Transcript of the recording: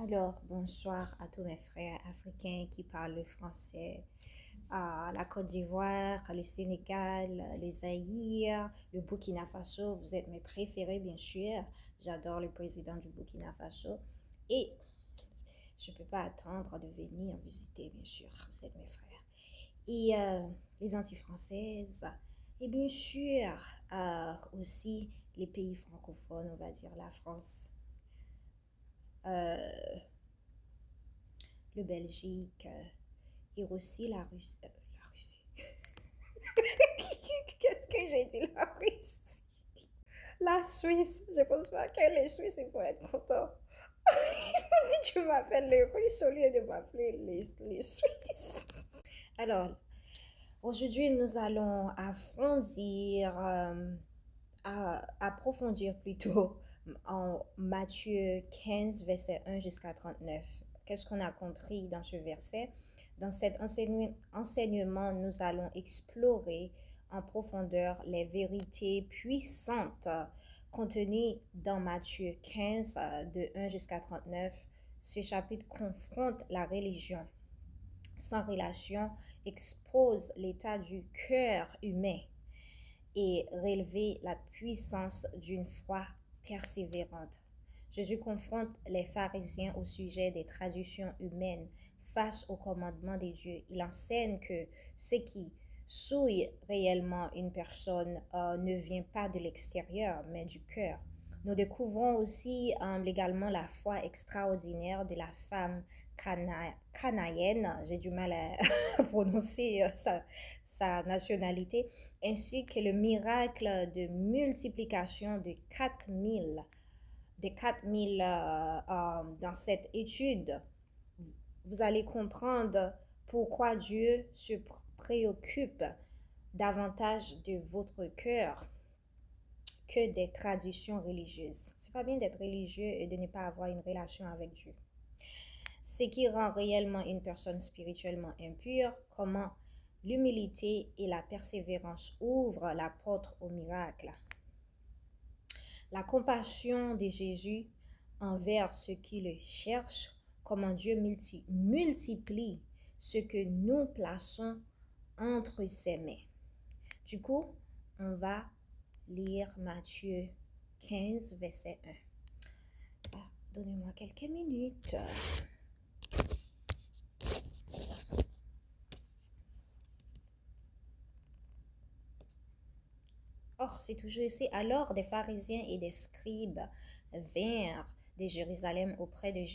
Alors, bonsoir à tous mes frères africains qui parlent le français, à la Côte d'Ivoire, le Sénégal, le Zaïre, le Burkina Faso. Vous êtes mes préférés, bien sûr. J'adore le président du Burkina Faso. Et je ne peux pas attendre de venir visiter, bien sûr. Vous êtes mes frères. Et les anti-françaises. Et bien sûr, aussi les pays francophones, on va dire la France. Le Belgique et aussi la Russie. La Russie. Qu'est-ce que j'ai dit, la Russie? La Suisse. Je pense pas que les Suisses ils vont être contents. Si tu m'appelles les Russes au lieu de m'appeler les Suisses. Alors, aujourd'hui, nous allons approfondir plutôt en Matthieu 15, verset 1 jusqu'à 39. Qu'est-ce qu'on a compris dans ce verset? Dans cet enseignement, nous allons explorer en profondeur les vérités puissantes contenues dans Matthieu 15, de 1 jusqu'à 39. Ce chapitre confronte la religion sans relation, expose l'état du cœur humain et relever la puissance d'une foi persévérante. Jésus confronte les pharisiens au sujet des traditions humaines face au commandement de Dieu. Il enseigne que ce qui souille réellement une personne ne vient pas de l'extérieur, mais du cœur. Nous découvrons aussi également la foi extraordinaire de la femme canaïenne, j'ai du mal à prononcer sa nationalité, ainsi que le miracle de multiplication de 4000 dans cette étude. Vous allez comprendre pourquoi Dieu se préoccupe davantage de votre cœur que des traditions religieuses. C'est pas bien d'être religieux et de ne pas avoir une relation avec Dieu. Ce qui rend réellement une personne spirituellement impure, comment l'humilité et la persévérance ouvrent la porte au miracle. La compassion de Jésus envers ceux qui le cherchent, comment Dieu multiplie ce que nous plaçons entre ses mains. Du coup, on va lire Matthieu 15, verset 1. Donnez-moi quelques minutes. Or, c'est toujours ici. Alors, des pharisiens et des scribes vinrent de Jérusalem auprès de